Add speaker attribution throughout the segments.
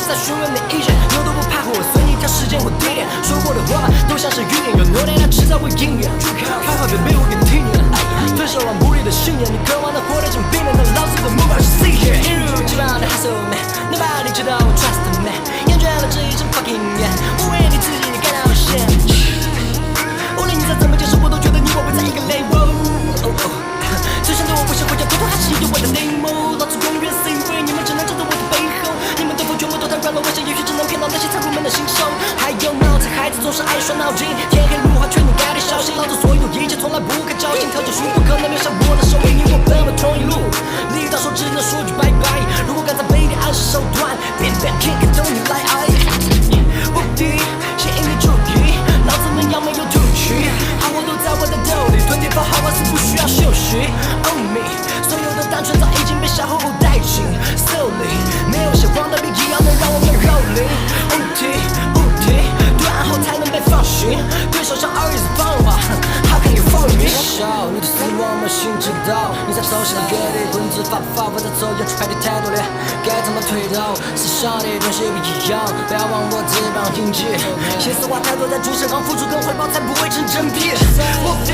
Speaker 1: 在询问你意见，牛都不怕火，随你挑时间或地点。说过的话都像是预言，有诺言它迟早会应验。开话别被我给听见，分手完不离的信念，你渴望的活得像冰冷的老子的目标是 C 一如既往的 hustle man，nobody 知道我 trust me， 厌倦了这一场 fucking 夜，我为你自己感到险。无论你再怎么解释，我都觉得你我不在一个 level。最想对我不想回家，偷偷还是有我的 demo。老子公园是因为你们只能站在我的背后，你们的风全部都太软了，我想也许只能骗到那些残酷们的心手。还有脑残孩子总是爱耍脑筋，天黑路滑劝你该得小心。老子所有一切从来不可侥幸，条件书不可能留下我的手印，你我奔不同一路，离到手只能说句拜拜。如果敢在背地暗示手段，便可以等你来爱。不敌，先引你注意，老子们要没有吐气，好货都在我的兜里，24 hours不需要休息。Oh me， 所有的单纯早已经被消耗殆尽 ，slowly， 没有像黄道利一样能让我们rolling。无敌，断案后才能被放行，对手像儿子放话 ，How can you follow me？ 笑，你的死亡我心知道，你在熟悉的歌里文字发发，我在走样排列太多了，该怎么推导？思想的东西不一样，不要忘我翅膀印记。心思话太多，在主持行付出跟回报才不会成正比。目的，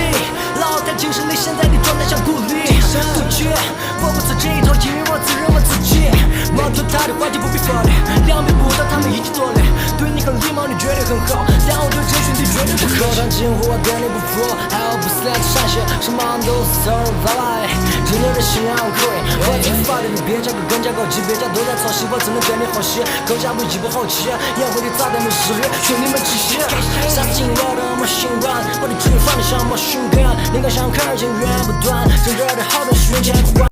Speaker 1: 老太精神里现在的状态像孤立，不解，我不吃这一套，因为我自认我自己。矛盾他的话题不必发的，两边不到他们一起做的。对你很礼貌，你觉得很好，但我对这兄弟绝对不可。口近乎我跟你不符，还有不死来的闪现，什么都是 survive， 真的信仰可以。我最发的你别价格更加高级，别家都在抄袭，我只能跟你后戏，口价不一不后期，宴会的炸弹没实力，兄弟们继续。杀死进我的模型软，我的剧放的像模型感，灵感像看见源不断，整个的好东西源钱不管。